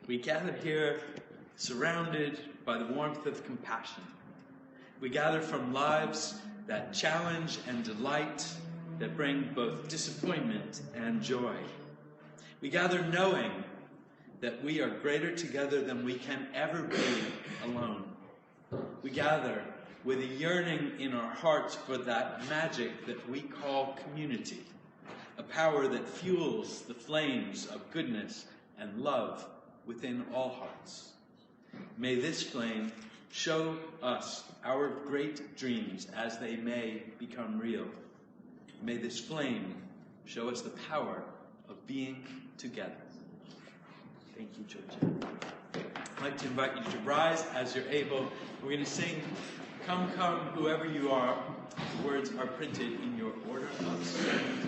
We gather here surrounded by the warmth of compassion. We gather from lives that challenge and delight, that bring both disappointment and joy. We gather knowing that we are greater together than we can ever be alone. We gather with a yearning in our hearts for that magic that we call community, a power that fuels the flames of goodness and love within all hearts. May this flame show us our great dreams as they may become real. May this flame show us the power of being together. Thank you, Georgia. I'd like to invite you to rise as you're able. We're going to sing Come, Come, Whoever You Are. The words are printed in your order of strength.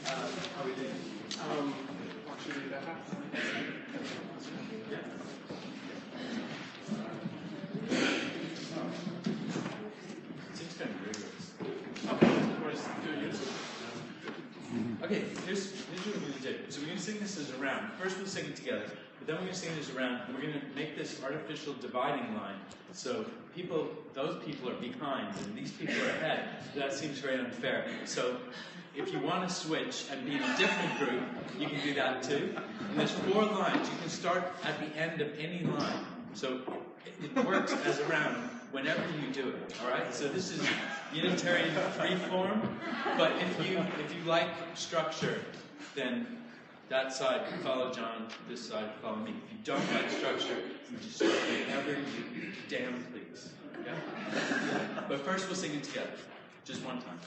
How are we doing? What should we do that? Yeah. Seems kind of rigorous. Okay, here's what we're going to do. So we're going to sing this as a round. First we'll sing it together, but then we're going to sing it as a round, and we're going to make this artificial dividing line. So those people are behind, and these people are ahead. That seems very unfair. So if you want to switch and be in a different group, you can do that too. And there's 4 lines. You can start at the end of any line. So it works as a round whenever you do it. All right. So this is Unitarian free form. But if you like structure, then that side follow John. This side follow me. If you don't like structure, you just start whenever you damn please. Yeah. But first we'll sing it together, just one time.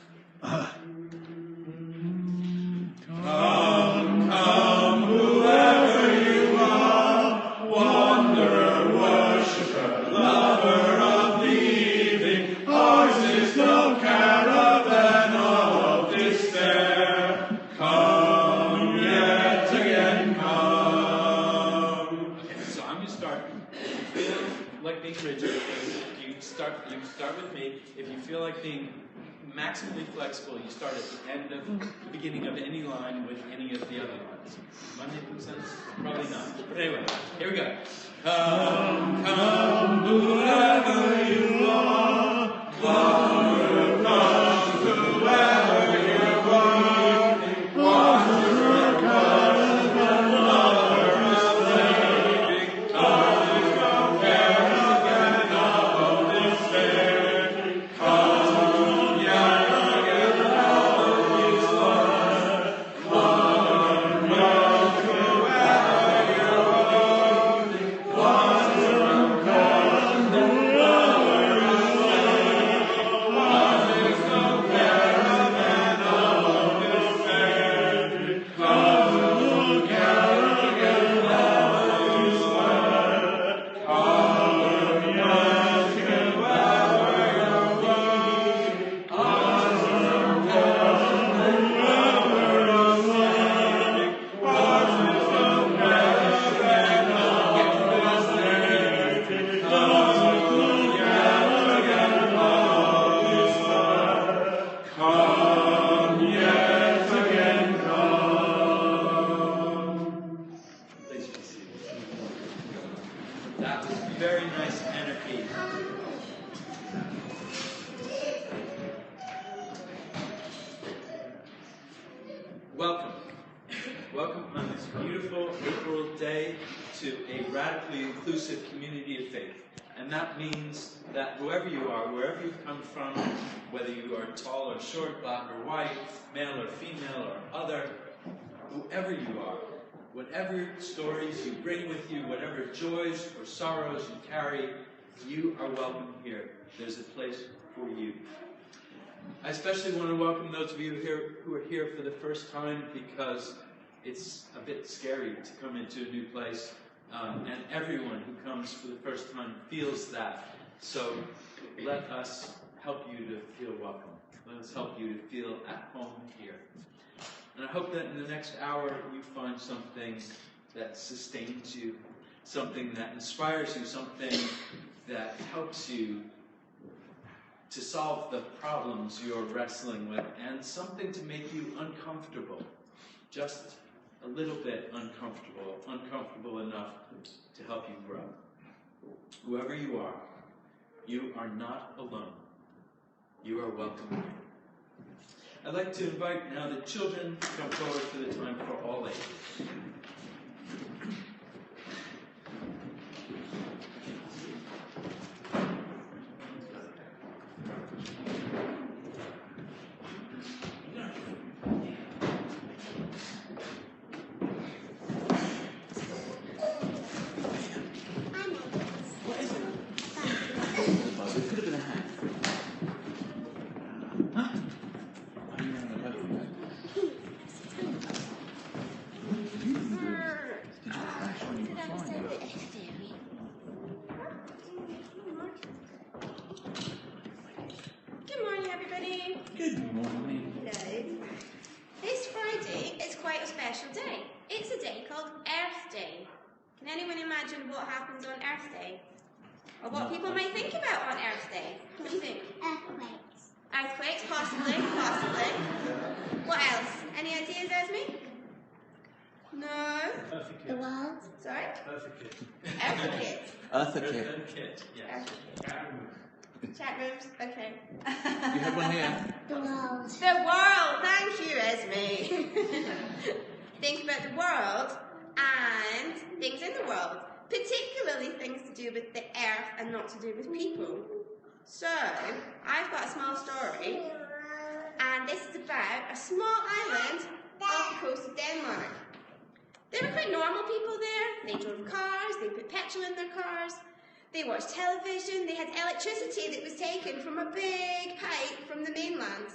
Come, come, whoever you are, wanderer, worshiper, lover of the evening, ours is no caravan of despair. Come, yet again come. Okay, so I'm going to start. If you feel like being rigid, you start with me. If you feel like being maximally flexible, you start at the end of the beginning of any line with any of the other lines. Am I making sense? Probably not. But anyway, here we go. Come, come, whoever you are, wanderer, come, whoever you are, wanderer, come, lover of slaving, come, no caravan of despair, come, yet again come this one, wanderer, whoever you are, wanderer, come, the lover of slaving, one is no caravan of despair, come, yet again come this one, come, yet again whoever you are, wanderer, come, lover of slaving, one is no caravan of despair, come, yet again come this one, come, yet again come. Please be seated. That was very nice energy. Welcome. Welcome on this beautiful April day to a radically inclusive community of faith. And that means that whoever you are, wherever you've come from, whether you are tall or short, black or white, male or female or other, whoever you are, whatever stories you bring with you, whatever joys or sorrows you carry, you are welcome here. There's a place for you. I especially want to welcome those of you who are here for the first time, because it's a bit scary to come into a new place, and everyone who comes for the first time feels that. So let us help you to feel welcome. Let us help you to feel at home here. And I hope that in the next hour you find something that sustains you, something that inspires you, something that helps you to solve the problems you're wrestling with, and something to make you uncomfortable, just a little bit uncomfortable enough to help you grow. Whoever you are not alone. You are welcome here. I'd like to invite now the children to come forward for the time for all ages. What happens on Earth Day? Or what people might think about on Earth Day? What do you think? Earthquakes. Earthquakes, possibly. What else? Any ideas, Esme? No? The world. Sorry? Earthquake. Earthquake. Yes. Chat rooms? Okay. You have one here. The world. The world! Thank you, Esme. Think about the world and things in the world. Particularly things to do with the earth and not to do with people. So, I've got a small story, and this is about a small island off the coast of Denmark. They were quite normal people there. They drove cars, they put petrol in their cars, they watched television, they had electricity that was taken from a big pipe from the mainland,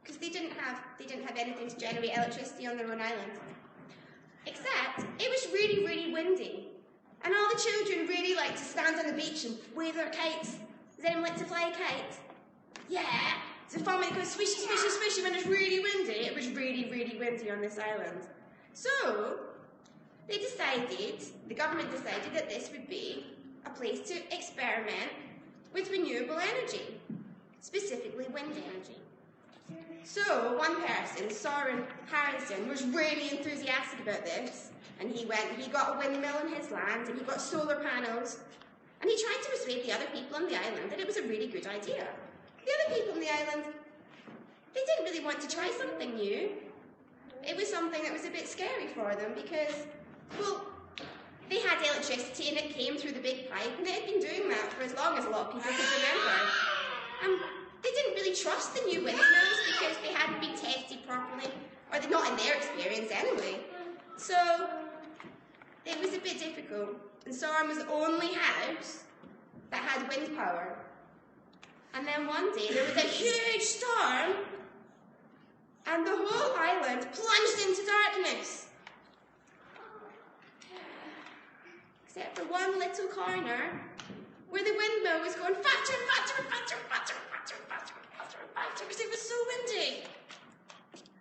because they didn't have anything to generate electricity on their own island. Except, it was really, really windy. And all the children really like to stand on the beach and wave their kites. Does anyone like to fly a kite? Yeah! It's fun when it goes swishy, swishy, swishy when it's really windy. It was really, really windy on this island. So, the government decided that this would be a place to experiment with renewable energy, specifically wind energy. So, one person, Soren Harrison, was really enthusiastic about this. And he got a windmill on his land, and he got solar panels, and he tried to persuade the other people on the island that it was a really good idea. The other people on the island, they didn't really want to try something new. It was something that was a bit scary for them because, well, they had electricity and it came through the big pipe, and they had been doing that for as long as a lot of people could remember. They didn't really trust the new windmills because they hadn't been tested properly, or not in their experience anyway. So, it was a bit difficult, and Soren was the only house that had wind power. And then one day there was a huge storm, and the whole island plunged into darkness. Except for one little corner where the windmill was going faster and faster and faster and faster and faster and faster and faster and faster because it was so windy.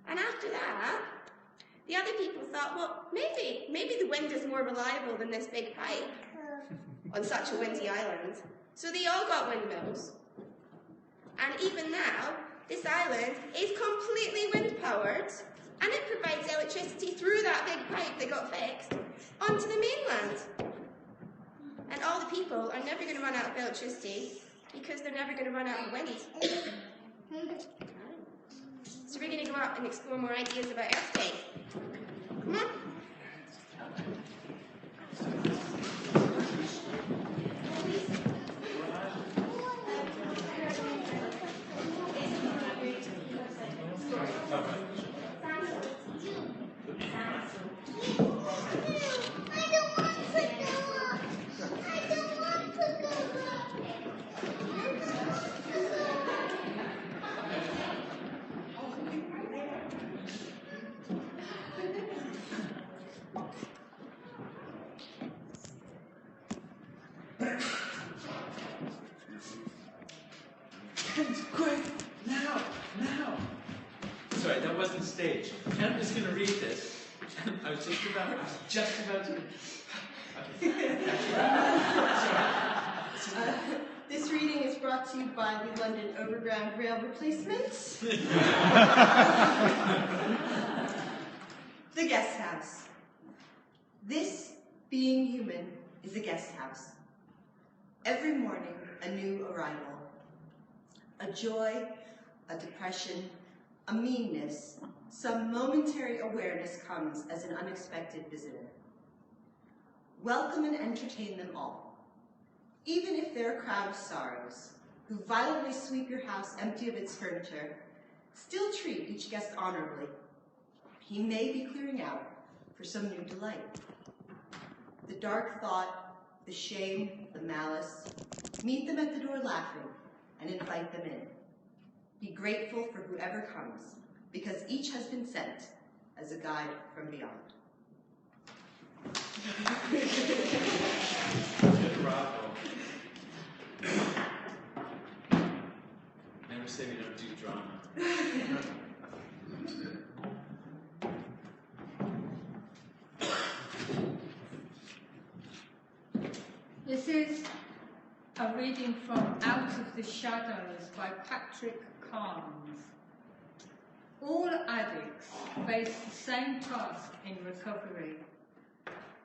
And after that, the other people thought, well, maybe the wind is more reliable than this big pipe on such a windy island. So they all got windmills. And even now, this island is completely wind-powered, and it provides electricity through that big pipe that got fixed onto the mainland. And all the people are never going to run out of electricity because they're never going to run out of wind. So we're going to go out and explore more ideas about Earth Day. Come on. Quick! Now! Sorry, that wasn't staged. I'm just going to read this. I was just about to... Okay. This reading is brought to you by the London Overground Rail Replacement. The The guest house. This, being human, is a guest house. Every morning, a new arrival. A joy, a depression, a meanness, some momentary awareness comes as an unexpected visitor. Welcome and entertain them all. Even if they're a crowd of sorrows, who violently sweep your house empty of its furniture, still treat each guest honorably. He may be clearing out for some new delight. The dark thought, the shame, the malice, meet them at the door laughing and invite them in. Be grateful for whoever comes, because each has been sent as a guide from beyond. Bravo. Never say we don't do drama. This is a reading from Out of the Shadows by Patrick Carnes. All addicts face the same task in recovery: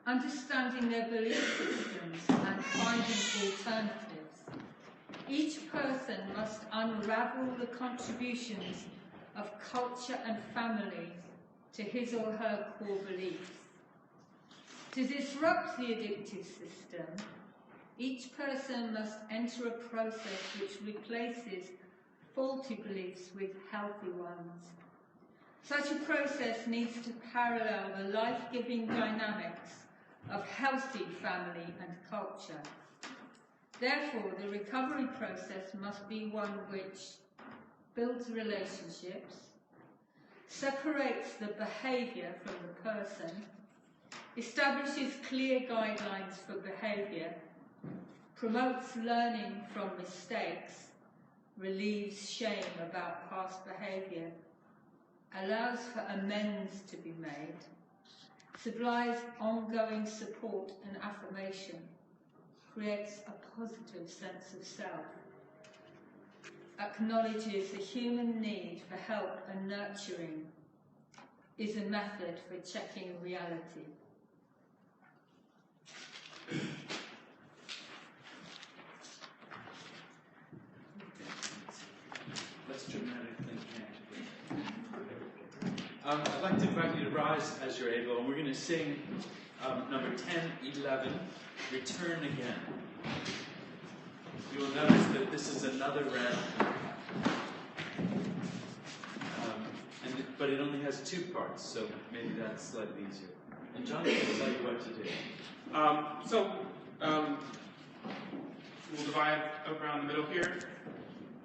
understanding their belief systems and finding alternatives. Each person must unravel the contributions of culture and family to his or her core beliefs. To disrupt the addictive system, each person must enter a process which replaces faulty beliefs with healthy ones. Such a process needs to parallel the life-giving dynamics of healthy family and culture. Therefore, the recovery process must be one which builds relationships, separates the behaviour from the person, establishes clear guidelines for behaviour, promotes learning from mistakes, relieves shame about past behaviour, allows for amends to be made, supplies ongoing support and affirmation, creates a positive sense of self, acknowledges the human need for help and nurturing, is a method for checking reality. Less dramatic than can't. I'd like to invite you to rise as you're able, and we're going to sing number 10, 11, Return Again. You will notice that this is another round, but it only has 2 parts, so maybe that's slightly easier. And John will tell you what to do. We'll divide around the middle here.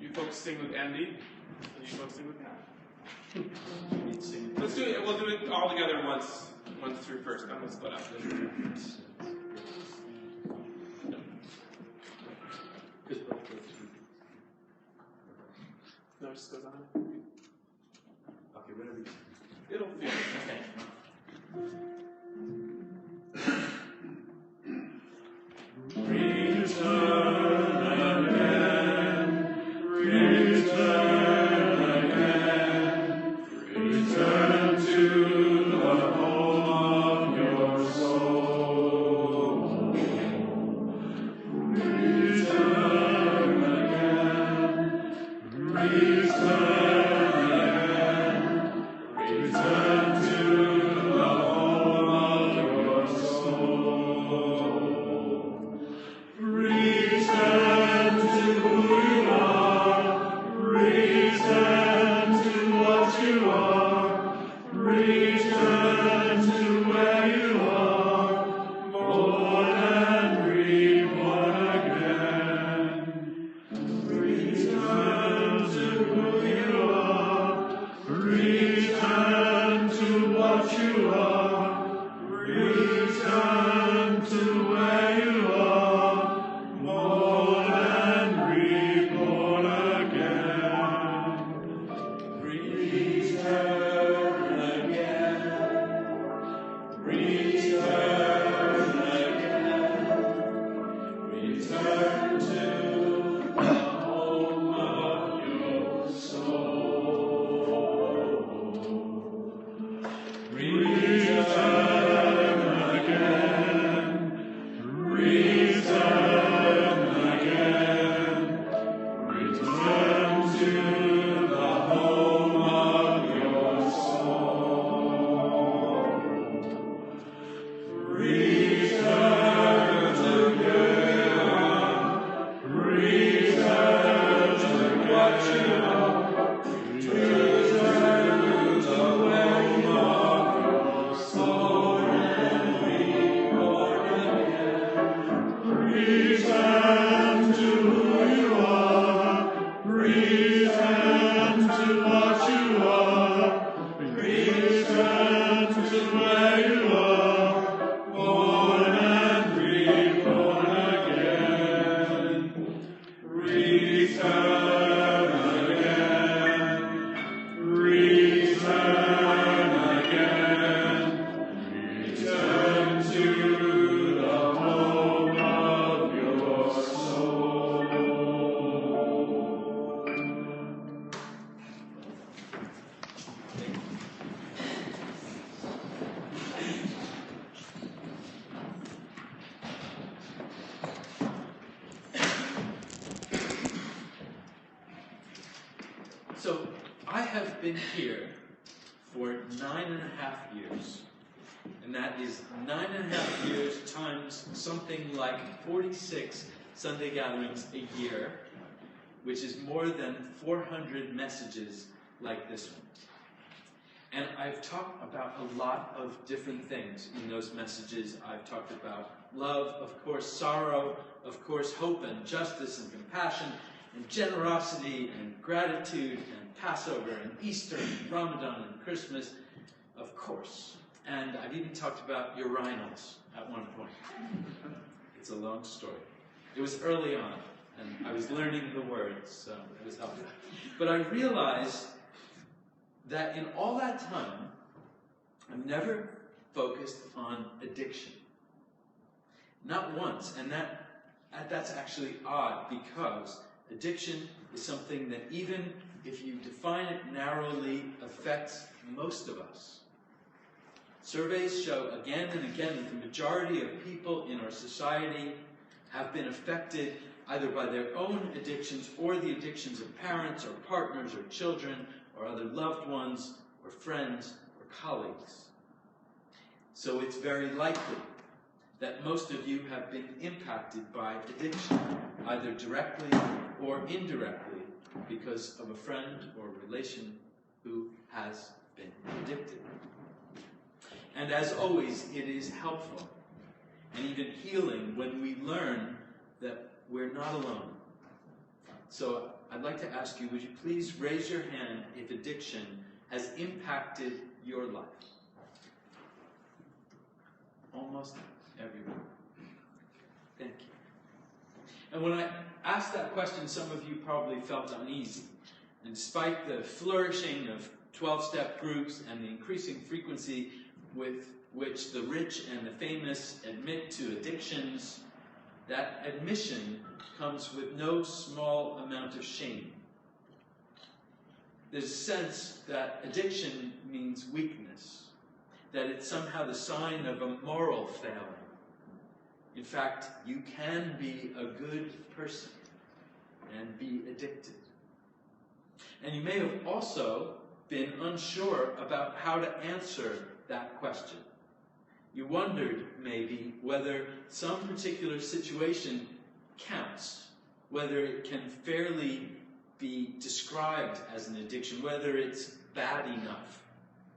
You folks sing with Andy, and you folks sing with Pat. Let's do it. We'll do it all together once through first. I'm gonna split up. No, it just goes on. Okay, whatever you say. It'll feel okay. Return Present to who you are. Present to what you are. Present to where you are. Born and reborn again. Return again. Return again. Return to the home of your soul. So, I have been here for 9.5 years. And that is 9.5 years times something like 46 Sunday gatherings a year, which is more than 400 messages like this one. And I've talked about a lot of different things in those messages. I've talked about love, of course, sorrow, of course, hope and justice and compassion, and generosity and gratitude and Passover and Easter and Ramadan and Christmas, of course. And I've even talked about urinals at one point. It's a long story. It was early on, and I was learning the words, so it was helpful. But I realized that in all that time, I've never focused on addiction. Not once, and that's actually odd, because addiction is something that even if you define it narrowly, affects most of us. Surveys show again and again that the majority of people in our society have been affected either by their own addictions or the addictions of parents or partners or children or other loved ones or friends or colleagues. So it's very likely that most of you have been impacted by addiction, either directly or indirectly, because of a friend or relation who has been addicted. And as always, it is helpful and even healing when we learn that we're not alone. So I'd like to ask you, would you please raise your hand if addiction has impacted your life? Almost everyone. Thank you. And when I asked that question, some of you probably felt uneasy. And despite the flourishing of 12-step groups and the increasing frequency with which the rich and the famous admit to addictions, that admission comes with no small amount of shame. There's a sense that addiction means weakness, that it's somehow the sign of a moral failing. In fact, you can be a good person and be addicted. And you may have also been unsure about how to answer that question. You wondered, maybe, whether some particular situation counts, whether it can fairly be described as an addiction, whether it's bad enough,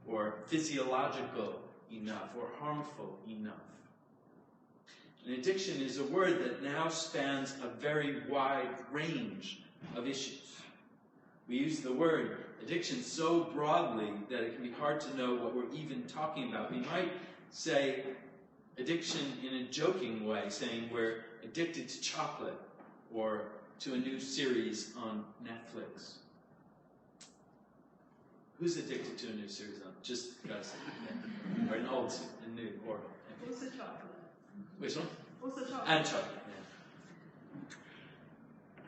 or physiological enough, or harmful enough. An addiction is a word that now spans a very wide range of issues. We use the word addiction so broadly that it can be hard to know what we're even talking about. We might say addiction in a joking way, saying we're addicted to chocolate or to a new series on Netflix. Who's addicted to a new series on? Just gotta say, yeah. Or an old, a new, or Also chocolate. which one? Also chocolate. And chocolate. Yeah.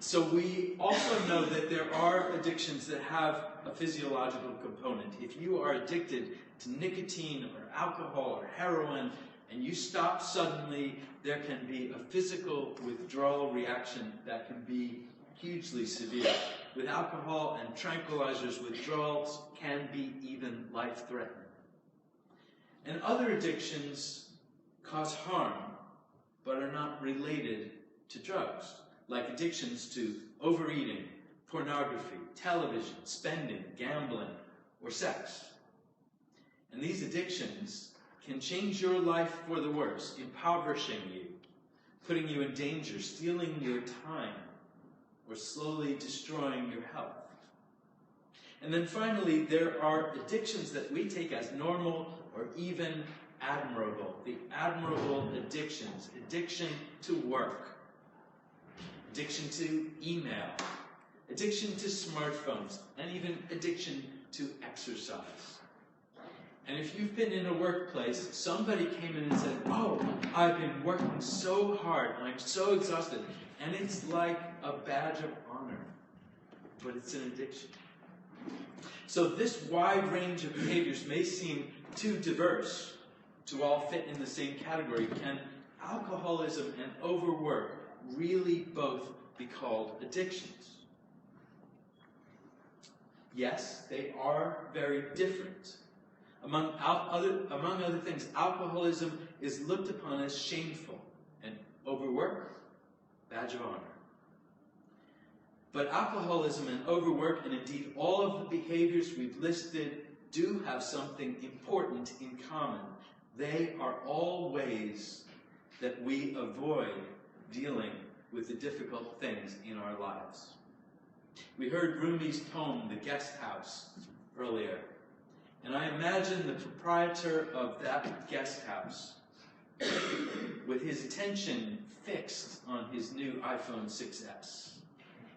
So we also know that there are addictions that have a physiological component. If you are addicted to nicotine or alcohol or heroin, and you stop suddenly, there can be a physical withdrawal reaction that can be hugely severe. With alcohol and tranquilizers, withdrawals can be even life-threatening. And other addictions cause harm, but are not related to drugs, like addictions to overeating, pornography, television, spending, gambling, or sex. And these addictions can change your life for the worse, impoverishing you, putting you in danger, stealing your time, or slowly destroying your health. And then finally, there are addictions that we take as normal or even admirable. The admirable addictions. Addiction to work. Addiction to email. Addiction to smartphones. And even addiction to exercise. And if you've been in a workplace, somebody came in and said, "Oh, I've been working so hard, and I'm so exhausted." And it's like a badge of honor, but it's an addiction. So this wide range of behaviors may seem too diverse to all fit in the same category. Can alcoholism and overwork really both be called addictions? Yes, they are very different. Among other things, alcoholism is looked upon as shameful, and overwork, badge of honor. But alcoholism and overwork, and indeed all of the behaviors we've listed, do have something important in common. They are all ways that we avoid dealing with the difficult things in our lives. We heard Rumi's poem, The Guest House, earlier. And I imagine the proprietor of that guest house with his attention fixed on his new iPhone 6S.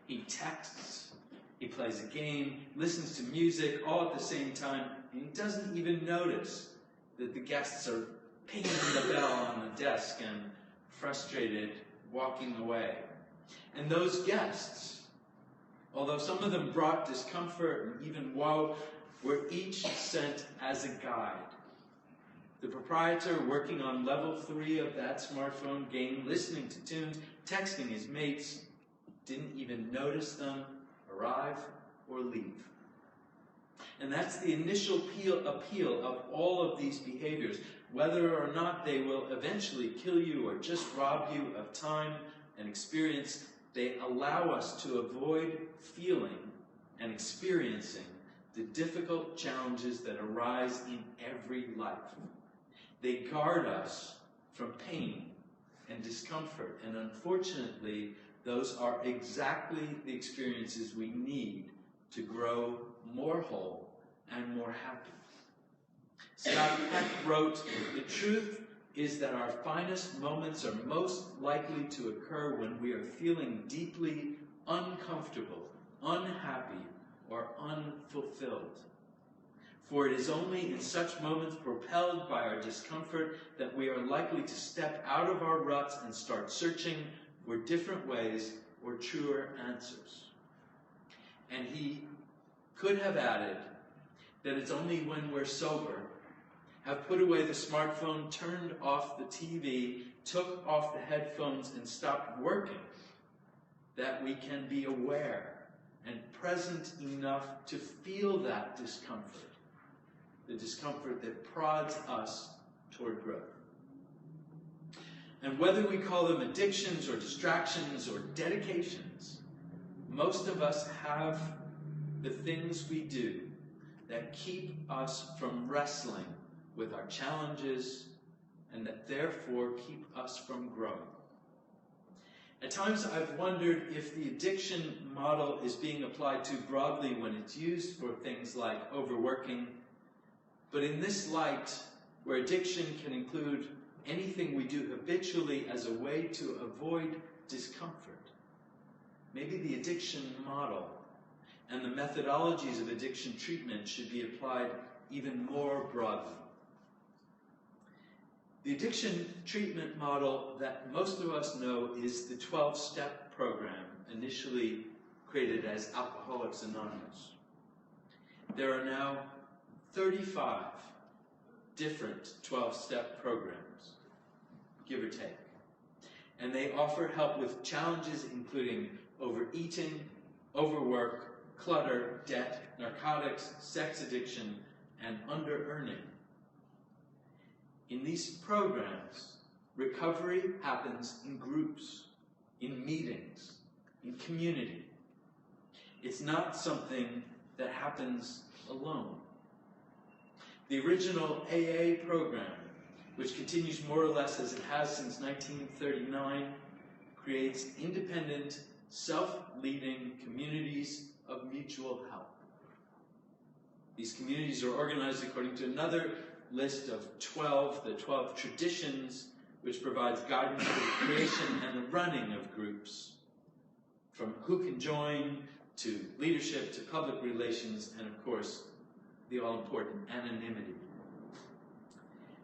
He texts, he plays a game, listens to music all at the same time, and he doesn't even notice that the guests are pinging the bell on the desk and frustrated, walking away. And those guests, although some of them brought discomfort and even woe, were each sent as a guide. The proprietor, working on level 3 of that smartphone game, listening to tunes, texting his mates, didn't even notice them arrive or leave. And that's the initial appeal of all of these behaviors. Whether or not they will eventually kill you or just rob you of time and experience, they allow us to avoid feeling and experiencing the difficult challenges that arise in every life. They guard us from pain and discomfort, and unfortunately, those are exactly the experiences we need to grow more whole and more happy. Scott Peck wrote, "The truth is that our finest moments are most likely to occur when we are feeling deeply uncomfortable, unhappy, or unfulfilled. For it is only in such moments, propelled by our discomfort, that we are likely to step out of our ruts and start searching for different ways or truer answers." And he could have added that it's only when we're sober, have put away the smartphone, turned off the TV, took off the headphones, and stopped working, that we can be aware and present enough to feel that discomfort, the discomfort that prods us toward growth. And whether we call them addictions or distractions or dedications, most of us have the things we do that keep us from wrestling with our challenges and that therefore keep us from growing. At times I've wondered if the addiction model is being applied too broadly when it's used for things like overworking. But in this light, where addiction can include anything we do habitually as a way to avoid discomfort, maybe the addiction model and the methodologies of addiction treatment should be applied even more broadly. The addiction treatment model that most of us know is the 12-step program, initially created as Alcoholics Anonymous. There are now 35 different 12-step programs, give or take. And they offer help with challenges including overeating, overwork, clutter, debt, narcotics, sex addiction, and under-earning. In these programs, recovery happens in groups, in meetings, in community. It's not something that happens alone. The original AA program which continues more or less as it has since 1939, creates independent, self-leading communities of mutual help. These communities are organized according to another list of 12, the 12 traditions, which provides guidance for the creation and the running of groups, from who can join, to leadership, to public relations, and of course, the all-important anonymity.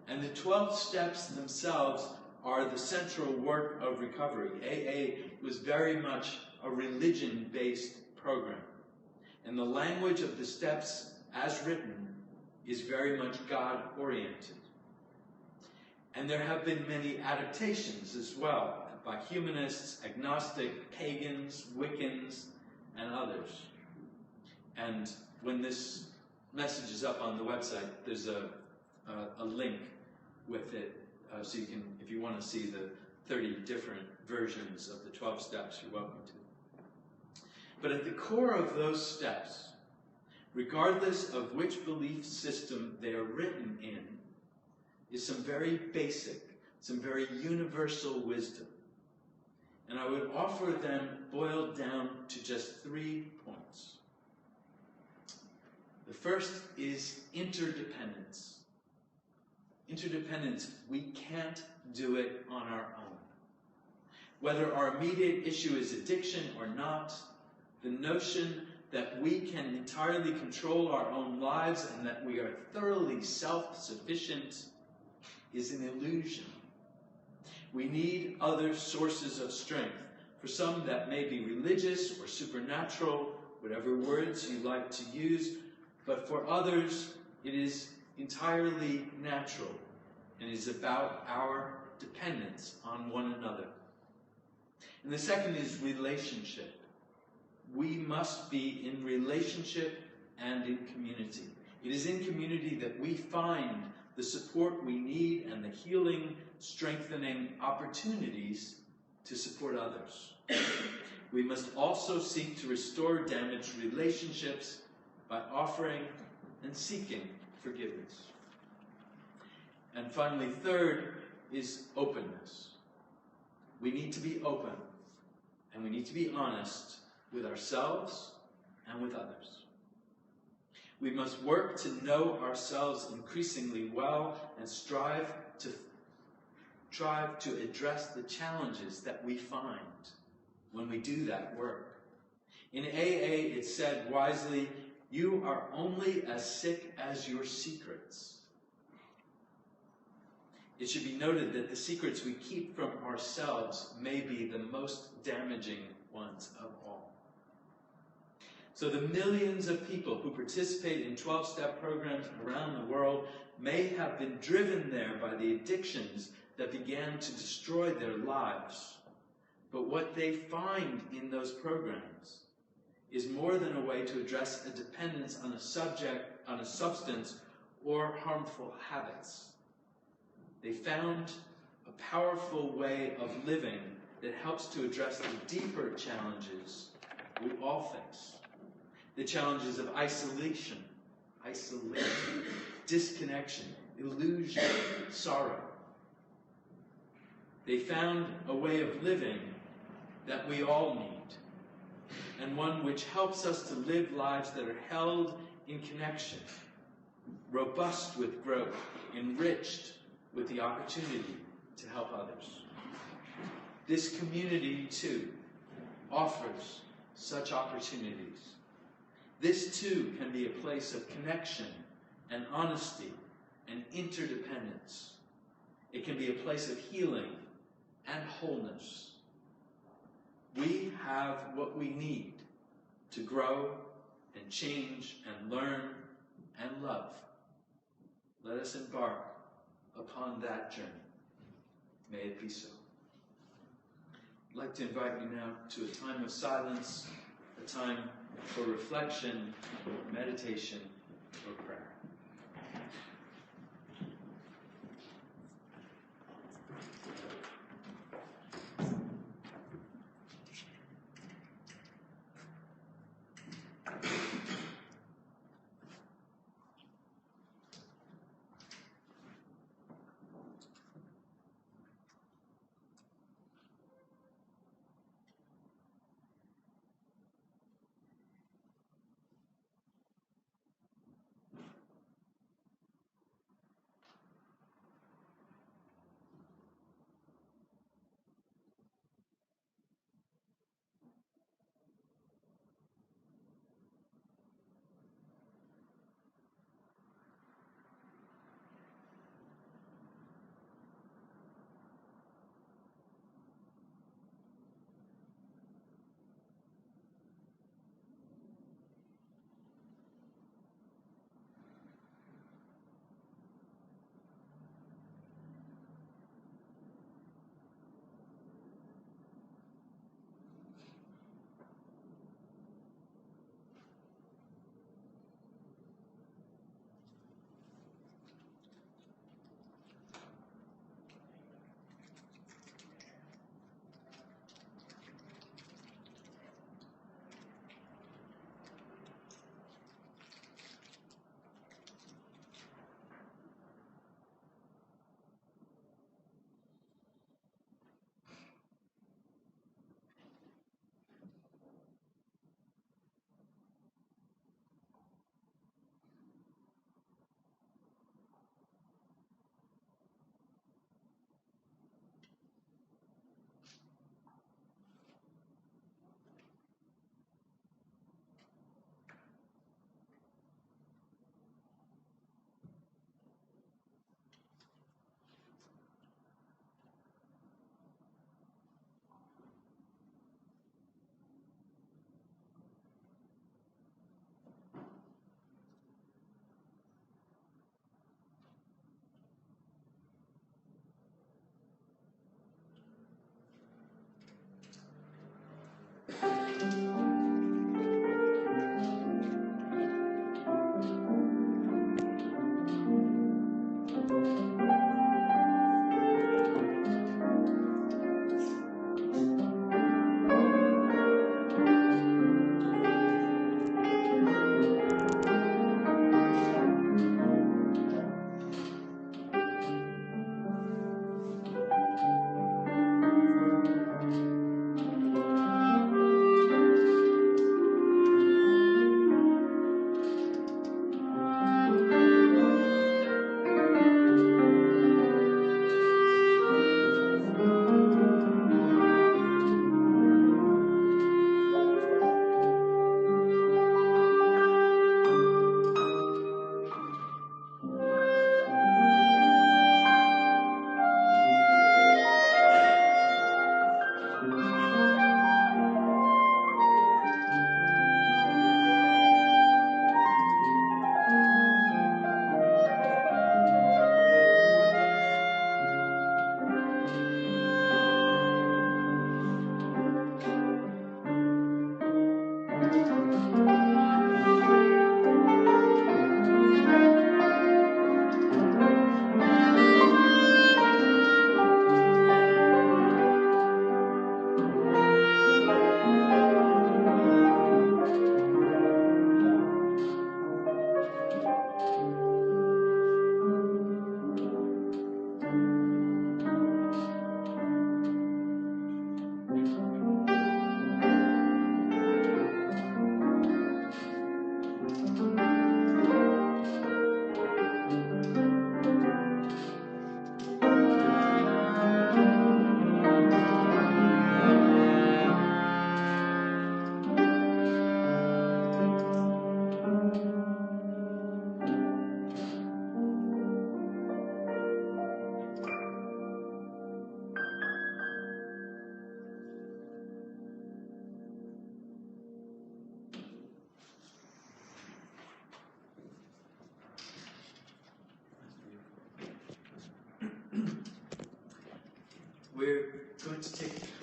And the 12 steps themselves are the central work of recovery. AA was very much a religion-based program. And the language of the steps, as written, is very much God-oriented. And there have been many adaptations as well by humanists, agnostic, pagans, Wiccans, and others. And when this message is up on the website, there's a link with it, so you can, if you want to see the 30 different versions of the 12 steps, you're welcome to. But at the core of those steps, regardless of which belief system they are written in, is some very basic, some very universal wisdom. And I would offer them boiled down to just 3 points. The first is interdependence. Interdependence, we can't do it on our own. Whether our immediate issue is addiction or not, the notion that we can entirely control our own lives and that we are thoroughly self-sufficient is an illusion. We need other sources of strength. For some, that may be religious or supernatural, whatever words you like to use, but for others, it is entirely natural and is about our dependence on one another. And the second is relationship. We must be in relationship and in community. It is in community that we find the support we need and the healing, strengthening opportunities to support others. We must also seek to restore damaged relationships by offering and seeking forgiveness. And finally, third is openness. We need to be open, and we need to be honest with ourselves and with others. We must work to know ourselves increasingly well and strive to address the challenges that we find when we do that work. In AA, it's said wisely, you are only as sick as your secrets. It should be noted that the secrets we keep from ourselves may be the most damaging ones of all. So the millions of people who participate in 12-step programs around the world may have been driven there by the addictions that began to destroy their lives. But what they find in those programs is more than a way to address a dependence on a substance, or harmful habits. They found a powerful way of living that helps to address the deeper challenges we all face. The challenges of isolation, disconnection, illusion, sorrow. They found a way of living that we all need, and one which helps us to live lives that are held in connection, robust with growth, enriched with the opportunity to help others. This community, too, offers such opportunities. This, too, can be a place of connection and honesty and interdependence. It can be a place of healing and wholeness. We have what we need to grow and change and learn and love. Let us embark upon that journey. May it be so. I'd like to invite you now to a time of silence, a time for reflection, meditation, or prayer.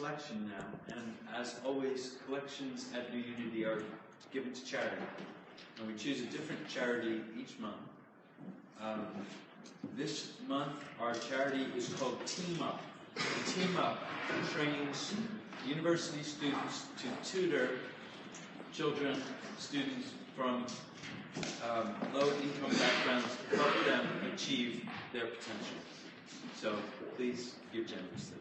collection now, and as always, collections at New Unity are given to charity. And we choose a different charity each month. This month, our charity is called Team Up. And Team Up trains university students to tutor children, students from low-income backgrounds to help them achieve their potential. So please give generously.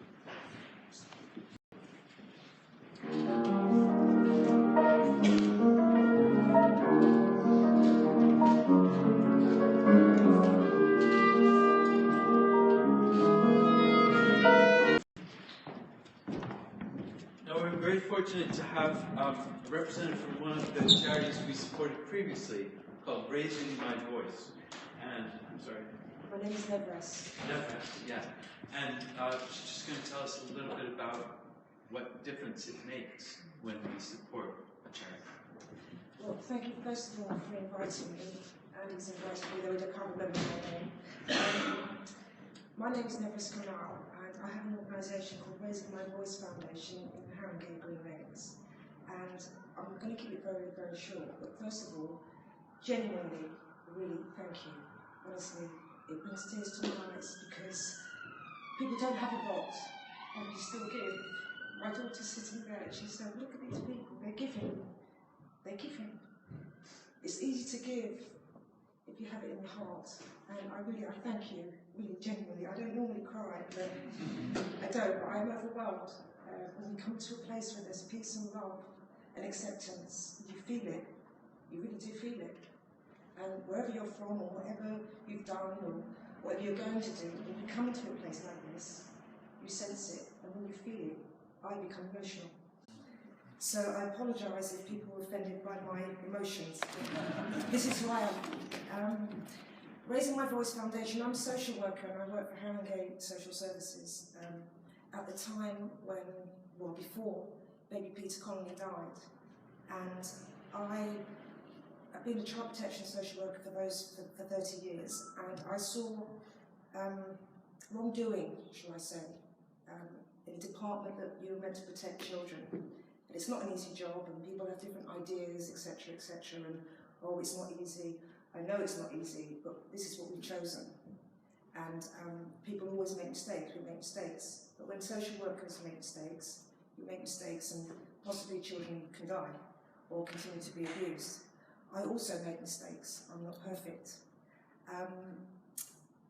Now we're very fortunate to have a representative from one of the charities we supported previously called Raising My Voice. And, I'm sorry. My name is Nevres. Nevres, yeah. And she's just going to tell us a little bit about what difference it makes when we support a charity. Well, thank you first of all for inviting me. Andy's invited me, though I can't remember my name. My name is Nevres Kanal, and I have an organisation called Raising My Voice Foundation in Harringay, Green Lanes. And I'm going to keep it very, very short, but first of all, genuinely, really thank you. Honestly, it brings tears to my eyes because people don't have a lot, and you still give. My daughter's sitting there, and she said, look at these people, they're giving. They're giving. It's easy to give if you have it in your heart. And I thank you, really genuinely. I don't normally cry, but I don't, but I'm overwhelmed. When you come to a place where there's peace and love and acceptance, you feel it. You really do feel it. And wherever you're from, or whatever you've done, or whatever you're going to do, when you come into a place like this, you sense it, and when you feel it, I become emotional. So I apologise if people were offended by my emotions. This is who I am. Raising My Voice Foundation, I'm a social worker and I work for Harringay Social Services. At the time before baby Peter Connolly died, and I've been a child protection social worker for 30 years, and I saw wrongdoing, shall I say, in a department that you're meant to protect children. But it's not an easy job, and people have different ideas, etc., and oh, it's not easy. I know it's not easy, but this is what we've chosen. And people always make mistakes. We make mistakes. But when social workers make mistakes, you make mistakes, and possibly children can die or continue to be abused. I also make mistakes. I'm not perfect.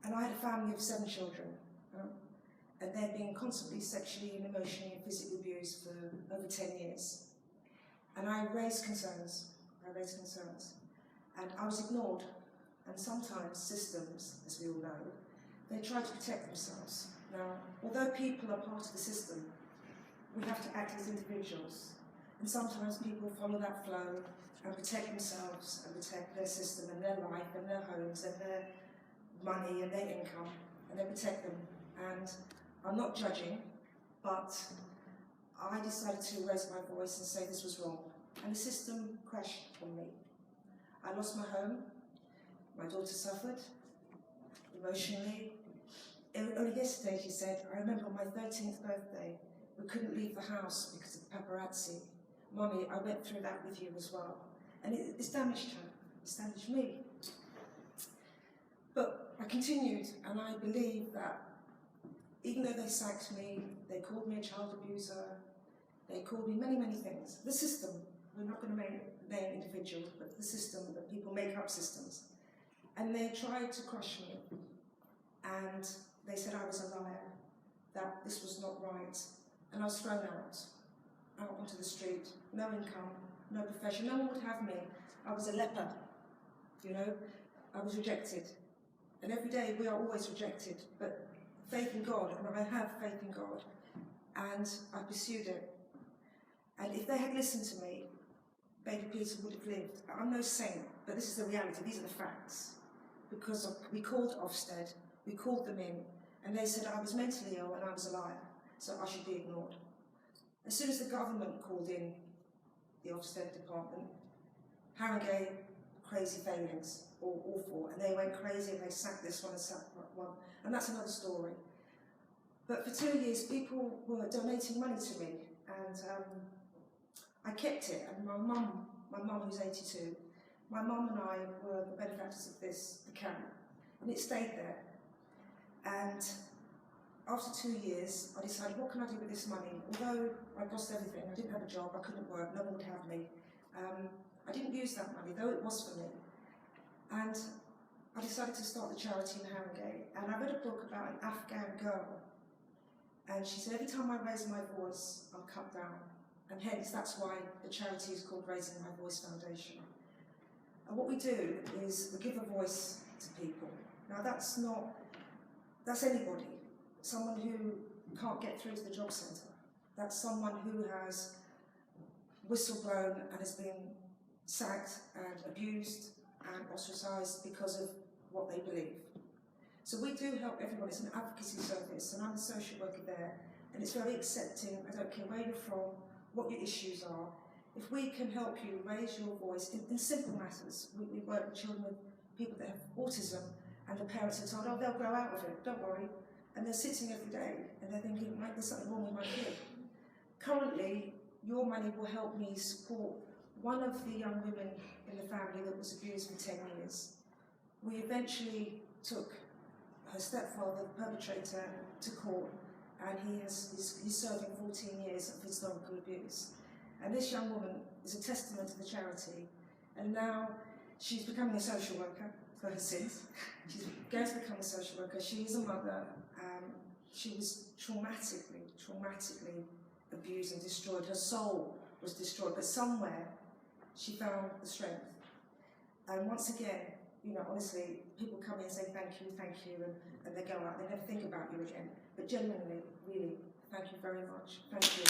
And I had a family of 7 children, and they'd been constantly sexually and emotionally and physically abused for over 10 years. And I raised concerns. And I was ignored. And sometimes systems, as we all know, they try to protect themselves. Now, although people are part of the system, we have to act as individuals. And sometimes people follow that flow and protect themselves and protect their system and their life and their homes and their money and their income, and they protect them. And I'm not judging, but I decided to raise my voice and say this was wrong. And the system crashed on me. I lost my home. My daughter suffered emotionally. Only yesterday she said, I remember on my 13th birthday, we couldn't leave the house because of the paparazzi. Mummy, I went through that with you as well. And it's damaged her, it's damaged me. But I continued, and I believe that even though they sacked me, they called me a child abuser, they called me many, many things. The system, we're not going to name individuals, but the system, that people make up systems. And they tried to crush me. And they said I was a liar, that this was not right. And I was thrown out onto the street, no income, no profession, no one would have me. I was a leper, I was rejected. And every day we are always rejected, but faith in God, and I have faith in God, and I pursued it. And if they had listened to me, baby Peter would have lived. I'm no saint, but this is the reality, these are the facts. Because we called Ofsted, we called them in, and they said I was mentally ill and I was a liar, so I should be ignored. As soon as the government called in the Ofsted department, Harringay, crazy failings, awful, and they went crazy and they sacked this one and sacked that one, and that's another story. But for 2 years, people were donating money to me, and I kept it. And my mum who's 82, my mum and I were the benefactors of this account, and it stayed there. And after 2 years, I decided, what can I do with this money? Although I'd lost everything, I didn't have a job, I couldn't work, no one would have me. I didn't use that money, though it was for me. And I decided to start the charity in Harrogate. And I read a book about an Afghan girl. And she said, every time I raise my voice, I'm cut down. And hence, that's why the charity is called Raising My Voice Foundation. And what we do is we give a voice to people. Now, that's anybody. Someone who can't get through to the job centre. That's someone who has whistleblown and has been sacked and abused and ostracised because of what they believe. So we do help everyone. It's an advocacy service, and I'm a social worker there, and it's very accepting. I don't care where you're from, what your issues are. If we can help you raise your voice in simple matters, we work with children with people that have autism, and the parents are told, oh, they'll grow out of it, don't worry. And they're sitting every day, and they're thinking, right, there's something wrong with my kid. Currently, your money will help me support one of the young women in the family that was abused for 10 years. We eventually took her stepfather, the perpetrator, to court, and he's serving 14 years of historical abuse. And this young woman is a testament to the charity, and now she's becoming a social worker for her sins. She's going to become a social worker. She is a mother. She was traumatically abused and destroyed. Her soul was destroyed, but somewhere she found the strength. And once again, honestly, people come in and say thank you, and they go out. They never think about you again. But genuinely, really, thank you very much. Thank you.